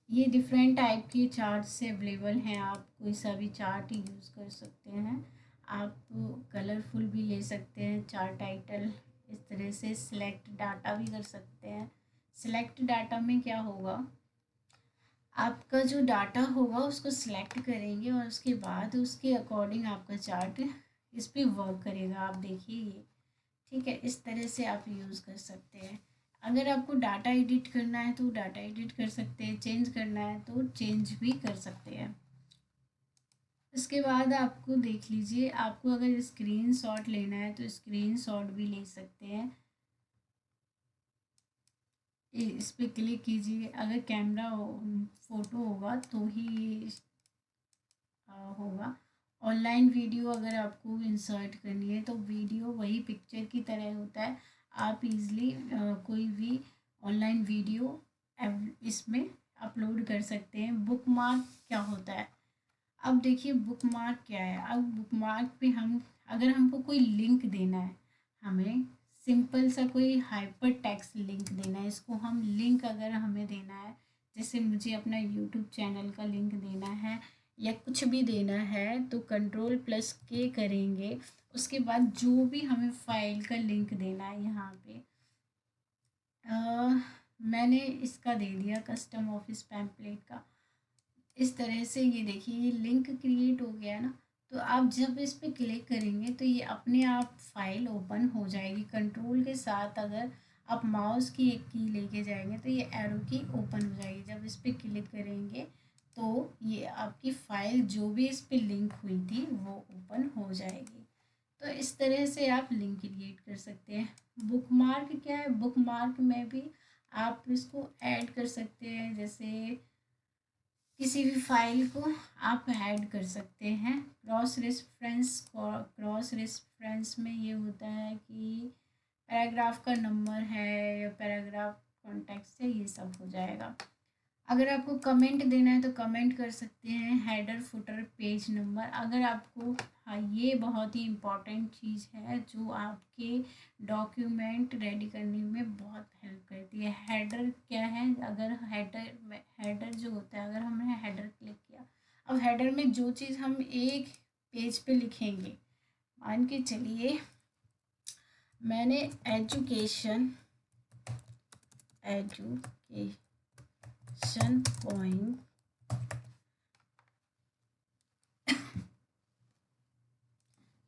ये डिफरेंट टाइप के चार्ट से अवेलेबल हैं, आप कोई सा भी चार्ट यूज़ कर सकते हैं। आप कलरफुल भी ले सकते हैं चार्ट टाइटल। इस तरह से सिलेक्ट डाटा भी कर सकते हैं। सिलेक्ट डाटा में क्या होगा, आपका जो डाटा होगा उसको सिलेक्ट करेंगे और उसके बाद उसके अकॉर्डिंग आपका चार्ट इस पर वर्क करेगा। आप देखिए ये, ठीक है, इस तरह से आप यूज़ कर सकते हैं। अगर आपको डाटा एडिट करना है तो डाटा एडिट कर सकते हैं, चेंज करना है तो चेंज भी कर सकते हैं। इसके बाद आपको देख लीजिए, आपको अगर स्क्रीन शॉट लेना है तो स्क्रीन शॉट भी ले सकते हैं। इस पर क्लिक कीजिए, अगर कैमरा फ़ोटो होगा तो ही ये होगा। ऑनलाइन वीडियो अगर आपको इंसर्ट करनी है तो वीडियो वही पिक्चर की तरह होता है। आप इजली कोई भी ऑनलाइन वीडियो इसमें अपलोड कर सकते हैं। बुकमार्क क्या होता है, अब देखिए बुकमार्क क्या है। अब बुकमार्क पे हम, अगर हमको कोई लिंक देना है, हमें सिंपल सा कोई हाइपर टेक्स्ट लिंक देना है, इसको हम लिंक अगर हमें देना है, जैसे मुझे अपना यूट्यूब चैनल का लिंक देना है या कुछ भी देना है तो Ctrl+K करेंगे। उसके बाद जो भी हमें फाइल का लिंक देना है यहाँ पे मैंने इसका दे दिया कस्टम ऑफिस पैम्पलेट का। इस तरह से ये देखिए ये लिंक क्रिएट हो गया ना। तो आप जब इस पे क्लिक करेंगे तो ये अपने आप फाइल ओपन हो जाएगी। कंट्रोल के साथ अगर आप माउस की एक की लेके जाएंगे तो ये एरो की ओपन हो जाएगी। जब इस पे क्लिक करेंगे तो ये आपकी फ़ाइल जो भी इस पे लिंक हुई थी वो ओपन हो जाएगी। तो इस तरह से आप लिंक क्रिएट कर सकते हैं। बुकमार्क क्या है, बुकमार्क में भी आप इसको ऐड कर सकते हैं, जैसे किसी भी फाइल को आप ऐड कर सकते हैं। क्रॉस रेफरेंस में ये होता है कि पैराग्राफ का नंबर है या पैराग्राफ कॉन्टेक्स्ट है, ये सब हो जाएगा। अगर आपको कमेंट देना है तो कमेंट कर सकते हैं। हेडर फुटर पेज नंबर, अगर आपको, हाँ ये बहुत ही इम्पोर्टेंट चीज़ है जो आपके डॉक्यूमेंट रेडी करने में बहुत हेल्प करती है। हेडर क्या है, अगर हेडर जो होता है, अगर हमने हेडर क्लिक किया, अब हेडर में जो चीज़ हम एक पेज पे लिखेंगे, मान के चलिए मैंने एजुकेशन पॉइंट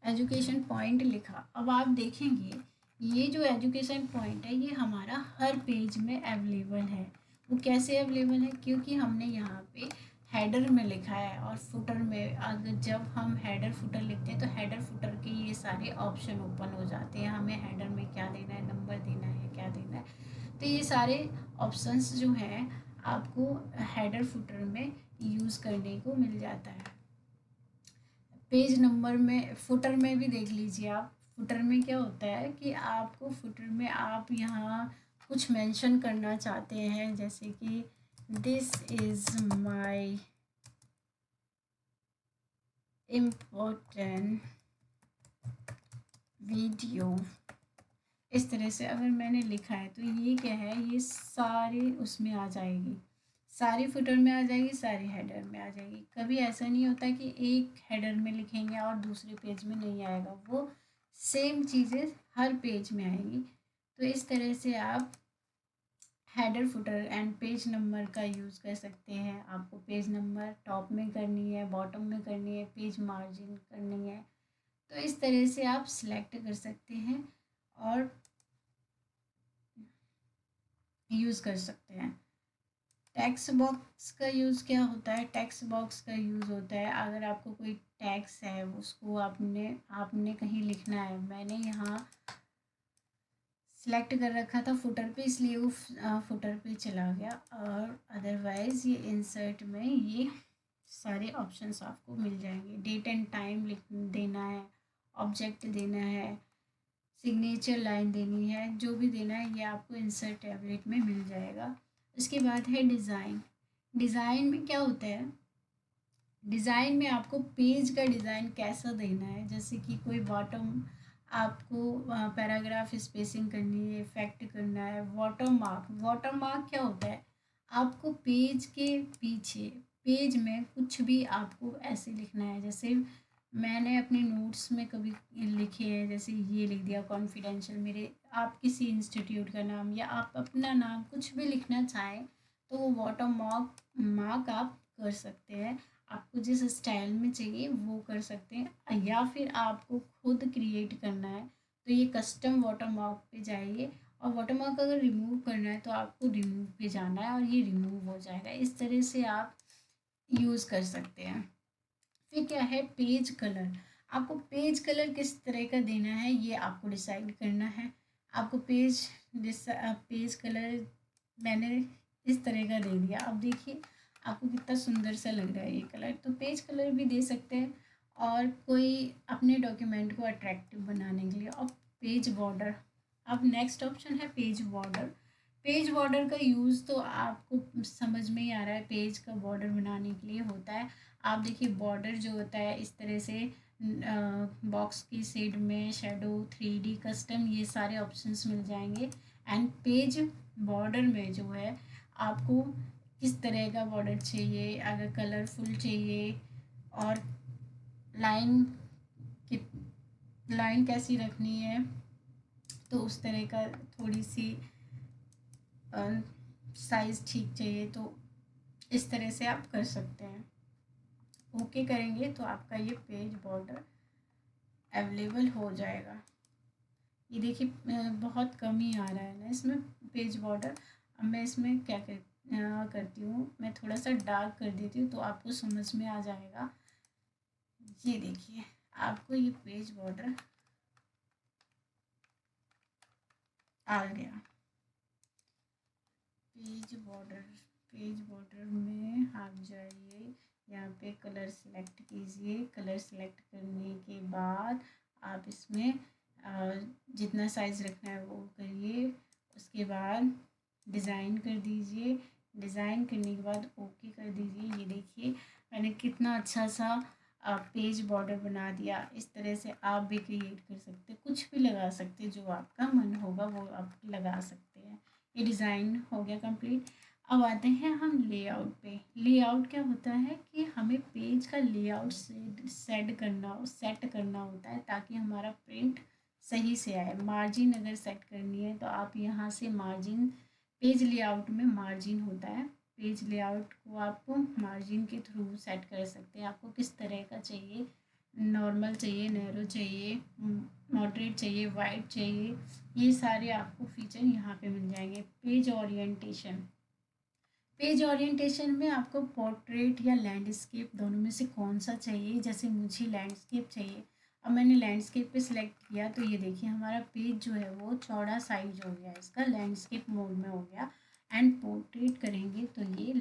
एजुकेशन पॉइंट लिखा। अब आप देखेंगे ये जो एजुकेशन पॉइंट है ये हमारा हर पेज में अवेलेबल है। वो कैसे अवेलेबल है, क्योंकि हमने यहाँ पे हेडर में लिखा है और फुटर में, अगर जब हम हेडर फुटर लिखते हैं तो हेडर फुटर के ये सारे ऑप्शन ओपन हो जाते हैं। हमें हेडर में क्या देना है, नंबर देना है, क्या देना है, तो ये सारे ऑप्शंस जो हैं आपको हेडर फुटर में यूज़ करने को मिल जाता है। पेज नंबर में, फुटर में भी देख लीजिए आप। फुटर में क्या होता है कि आपको फुटर में आप यहाँ कुछ मेंशन करना चाहते हैं, जैसे कि this is my important video. इस तरह से अगर मैंने लिखा है तो ये क्या है, ये सारे उसमें आ जाएगी, सारी फुटर में आ जाएगी, सारी हेडर में आ जाएगी। कभी ऐसा नहीं होता कि एक हेडर में लिखेंगे और दूसरे पेज में नहीं आएगा, वो सेम चीज़ें हर पेज में आएंगी। तो इस तरह से आप header footer and page number का यूज़ कर सकते हैं। आपको पेज नंबर टॉप में करनी है, बॉटम में करनी है, पेज मार्जिन करनी है, तो इस तरह से आप सिलेक्ट कर सकते हैं और यूज़ कर सकते हैं। टेक्स्ट बॉक्स का यूज़ क्या होता है, टेक्स्ट बॉक्स का यूज़ होता है अगर आपको कोई टैक्स है उसको आपने कहीं लिखना है। मैंने यहाँ सिलेक्ट कर रखा था फुटर पे, इसलिए वो फुटर पे चला गया, और अदरवाइज़ ये इंसर्ट में ये सारे ऑप्शंस आपको मिल जाएंगे। डेट एंड टाइम लिख देना है, ऑब्जेक्ट देना है, सिग्नेचर लाइन देनी है, जो भी देना है ये आपको इंसर्ट टैबलेट में मिल जाएगा। उसके बाद है डिज़ाइन। डिज़ाइन में क्या होता है, डिज़ाइन में आपको पेज का डिज़ाइन कैसा देना है, जैसे कि कोई बॉटम आपको पैराग्राफ स्पेसिंग करनी है, इफेक्ट करना है। वाटर मार्क क्या होता है, आपको पेज के पीछे पेज में कुछ भी आपको ऐसे लिखना है। जैसे मैंने अपने नोट्स में कभी लिखे हैं, जैसे ये लिख दिया कॉन्फिडेंशियल, मेरे आप किसी इंस्टीट्यूट का नाम या आप अपना नाम कुछ भी लिखना चाहें तो वो वाटर मार्क मार्क आप कर सकते हैं। आपको जिस स्टाइल में चाहिए वो कर सकते हैं, या फिर आपको खुद क्रिएट करना है तो ये कस्टम वाटरमार्क पे जाइए। और वाटरमार्क अगर रिमूव करना है तो आपको रिमूव पे जाना है और ये रिमूव हो जाएगा। इस तरह से आप यूज़ कर सकते हैं। फिर क्या है, पेज कलर। आपको पेज कलर किस तरह का देना है ये आपको डिसाइड करना है। आपको पेज कलर मैंने इस तरह का दे दिया। अब देखिए आपको कितना सुंदर सा लग रहा है ये कलर, तो पेज कलर भी दे सकते हैं। और कोई अपने डॉक्यूमेंट को अट्रैक्टिव बनाने के लिए। अब पेज बॉर्डर, अब नेक्स्ट ऑप्शन है पेज बॉर्डर। पेज बॉर्डर का यूज़ तो आपको समझ में ही आ रहा है, पेज का बॉर्डर बनाने के लिए होता है। आप देखिए बॉर्डर जो होता है इस तरह से बॉक्स की शेड में शेडो, 3D कस्टम, ये सारे ऑप्शंस मिल जाएंगे। एंड पेज बॉर्डर में जो है आपको किस तरह का बॉर्डर चाहिए, अगर कलरफुल चाहिए और लाइन कि लाइन कैसी रखनी है, तो उस तरह का थोड़ी सी साइज़ ठीक चाहिए तो इस तरह से आप कर सकते हैं। ओके करेंगे तो आपका ये पेज बॉर्डर अवेलेबल हो जाएगा। ये देखिए बहुत कम ही आ रहा है ना इसमें पेज बॉर्डर। अब मैं इसमें क्या करती हूँ, मैं थोड़ा सा डार्क कर देती हूँ तो आपको समझ में आ जाएगा। ये देखिए आपको ये पेज बॉर्डर आ गया। पेज बॉर्डर में आप जाइए, यहाँ पे कलर सेलेक्ट कीजिए। कलर सेलेक्ट करने के बाद आप इसमें जितना साइज़ रखना है वो करिए। उसके बाद डिज़ाइन कर दीजिए। डिज़ाइन करने के बाद ओके कर दीजिए। ये देखिए मैंने कितना अच्छा सा पेज बॉर्डर बना दिया। इस तरह से आप भी क्रिएट कर सकते, कुछ भी लगा सकते, जो आपका मन होगा वो आप लगा सकते हैं। ये डिज़ाइन हो गया कंप्लीट। अब आते हैं हम लेआउट पे। लेआउट क्या होता है कि हमें पेज का लेआउट सेट करना होता है ताकि हमारा प्रिंट सही से आए। मार्जिन अगर सेट करनी है तो आप यहाँ से मार्जिन, पेज लेआउट में मार्जिन होता है, पेज लेआउट को आप मार्जिन के थ्रू सेट कर सकते हैं। आपको किस तरह का चाहिए, नॉर्मल चाहिए, नैरो चाहिए, मॉडरेट चाहिए, वाइड चाहिए, ये सारे आपको फीचर यहाँ पे मिल जाएंगे। पेज ओरिएंटेशन में आपको पोर्ट्रेट या लैंडस्केप दोनों में से कौन सा चाहिए। जैसे मुझे लैंडस्केप चाहिए, अब मैंने लैंडस्केप पे सिलेक्ट किया तो ये देखिए हमारा पेज जो है वो चौड़ा साइज हो गया, इसका लैंडस्केप मोड में हो गया। एंड पोर्ट्रेट करेंगे तो ये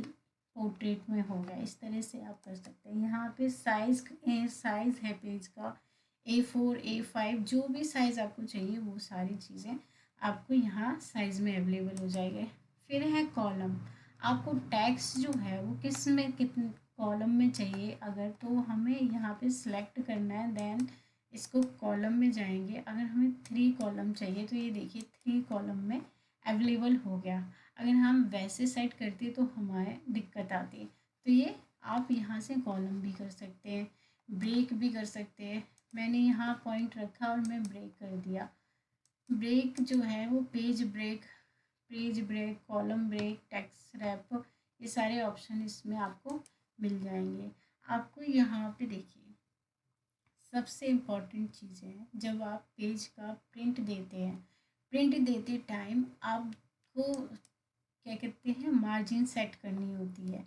पोर्ट्रेट में हो गया। इस तरह से आप कर सकते हैं। यहाँ पे साइज़ है पेज का A4 A5, जो भी साइज़ आपको चाहिए वो सारी चीज़ें आपको यहाँ साइज़ में अवेलेबल हो जाएंगे। फिर है कॉलम। आपको टैक्स जो है वो किस में कितने कॉलम में चाहिए, अगर तो हमें यहाँ पे सिलेक्ट करना है। देन इसको कॉलम में जाएंगे। अगर हमें 3 कॉलम चाहिए तो ये देखिए 3 कॉलम में अवेलेबल हो गया। अगर हम वैसे सेट करते तो हमारे दिक्कत आती। तो ये आप यहाँ से कॉलम भी कर सकते हैं, ब्रेक भी कर सकते हैं। मैंने यहाँ पॉइंट रखा और मैं ब्रेक कर दिया। ब्रेक जो है वो page break, column break, text wrap, ये सारे ऑप्शन इसमें आपको मिल जाएंगे। आपको यहाँ पे देखिए सबसे इम्पॉर्टेंट चीज़ें हैं, जब आप पेज का प्रिंट देते टाइम आपको क्या कहते हैं, मार्जिन सेट करनी होती है,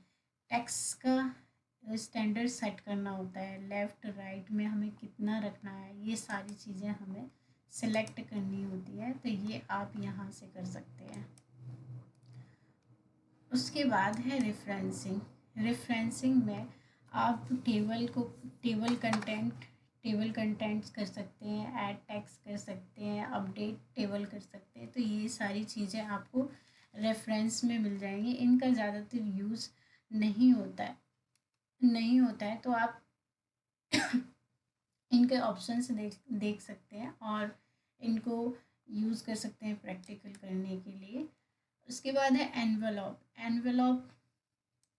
टेक्स्ट का स्टैंडर्ड सेट करना होता है, लेफ़्ट राइट में हमें कितना रखना है, ये सारी चीज़ें हमें सेलेक्ट करनी होती है। तो ये आप यहाँ से कर सकते हैं। उसके बाद है रेफरेंसिंग में आप टेबल कंटेंट्स कर सकते हैं, ऐड टेक्स्ट कर सकते हैं, अपडेट टेबल कर सकते हैं। तो ये सारी चीज़ें आपको रेफरेंस में मिल जाएंगी। इनका ज़्यादातर यूज़ नहीं होता है, नहीं होता है तो आप इनके ऑप्शंस देख सकते हैं और इनको यूज़ कर सकते हैं प्रैक्टिकल करने के लिए। उसके बाद है एनवेलप। एनवेलप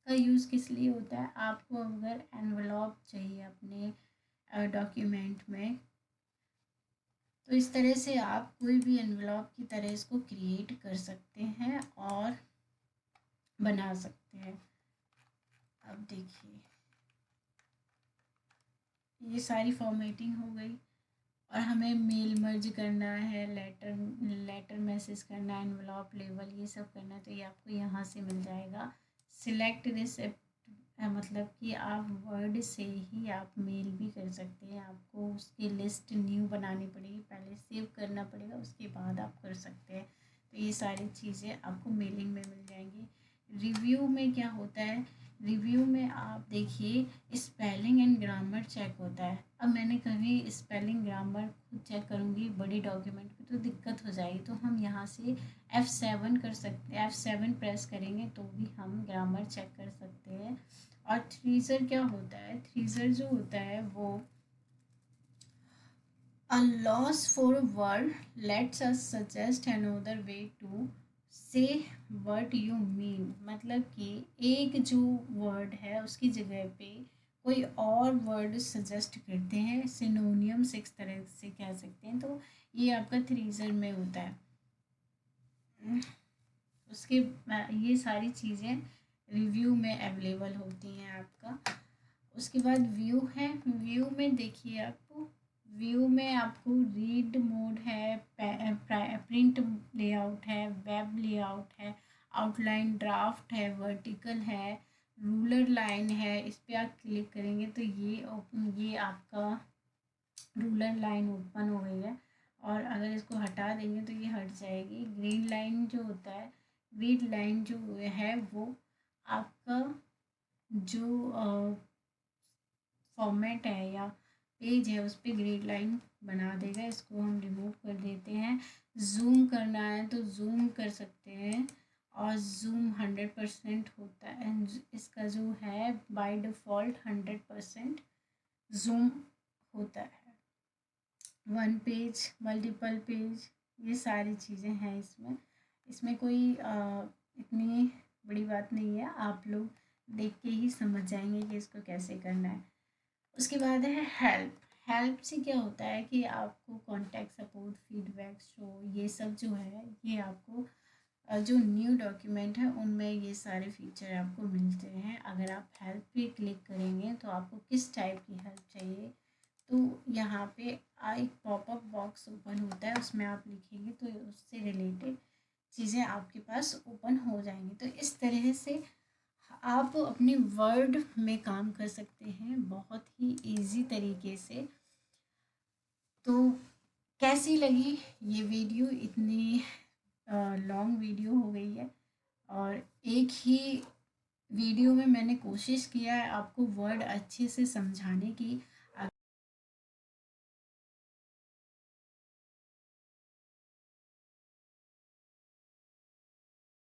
का यूज़ किस लिए होता है, आपको अगर एनवेलप चाहिए अपने डॉक्यूमेंट में, तो इस तरह से आप कोई भी एनवेलप की तरह इसको क्रिएट कर सकते हैं और बना सकते हैं। अब देखिए ये सारी फॉर्मेटिंग हो गई और हमें मेल मर्ज करना है, लेटर मैसेज करना है, एनवेलप लेवल ये सब करना है, तो ये आपको यहाँ से मिल जाएगा। सिलेक्ट रिसिप्ट मतलब कि आप वर्ड से ही आप मेल भी कर सकते हैं। आपको उसकी लिस्ट न्यू बनानी पड़ेगी, पहले सेव करना पड़ेगा, उसके बाद आप कर सकते हैं। तो ये सारी चीज़ें आपको मेलिंग में मिल जाएंगी। रिव्यू में क्या होता है, रिव्यू में आप देखिए स्पेलिंग एंड ग्रामर चेक होता है। अब मैंने कभी स्पेलिंग ग्रामर खुद चेक करूँगी बड़ी डॉक्यूमेंट पे तो दिक्कत हो जाएगी, तो हम यहाँ से F7 कर सकते हैं, F7 प्रेस करेंगे तो भी हम ग्रामर चेक कर सकते हैं। और थ्रीजर क्या होता है, थ्रीजर जो होता है वो A loss for a word lets us suggest another way to say what you mean। मतलब कि एक जो वर्ड है उसकी जगह पे कोई और वर्ड सजेस्ट करते हैं, सिनोनियम्स एक तरह से कह सकते हैं। तो ये आपका थ्रीजर में होता है। उसके ये सारी चीज़ें रिव्यू में अवेलेबल होती हैं आपका। उसके बाद व्यू है, व्यू में देखिए आपको, व्यू में आपको रीड मोड है, प्रिंट लेआउट है, वेब लेआउट है, आउटलाइन ड्राफ्ट है, वर्टिकल है, रूलर लाइन है। इस पर आप क्लिक करेंगे तो ये आपका रूलर लाइन ओपन हो गई है। और अगर इसको हटा देंगे तो ये हट जाएगी। ग्रीन लाइन जो होता है, ग्रीन लाइन जो है वो आपका जो फॉर्मेट है या पेज है उस पर ग्रीन लाइन बना देगा। इसको हम रिमूव कर देते हैं। जूम करना है तो जूम कर सकते हैं और जूम 100% होता है। इसका जो है बाय डिफ़ॉल्ट 100% जूम होता है। वन पेज, मल्टीपल पेज, ये सारी चीज़ें हैं इसमें। इसमें कोई इतनी बड़ी बात नहीं है, आप लोग देख के ही समझ जाएंगे कि इसको कैसे करना है। उसके बाद है हेल्प। हेल्प से क्या होता है कि आपको कॉन्टैक्ट सपोर्ट, फीडबैक, शो, ये सब जो है ये आपको जो न्यू डॉक्यूमेंट है उनमें ये सारे फीचर आपको मिलते हैं। अगर आप हेल्प पे क्लिक करेंगे तो आपको किस टाइप की हेल्प चाहिए, तो यहाँ पे एक पॉपअप बॉक्स ओपन होता है, उसमें आप लिखेंगे तो उससे रिलेटेड चीज़ें आपके पास ओपन हो जाएंगी। तो इस तरह से आप अपने वर्ड में काम कर सकते हैं बहुत ही इजी तरीके से। तो कैसी लगी ये वीडियो, इतनी लॉन्ग वीडियो हो गई है और एक ही वीडियो में मैंने कोशिश किया है आपको वर्ड अच्छे से समझाने की।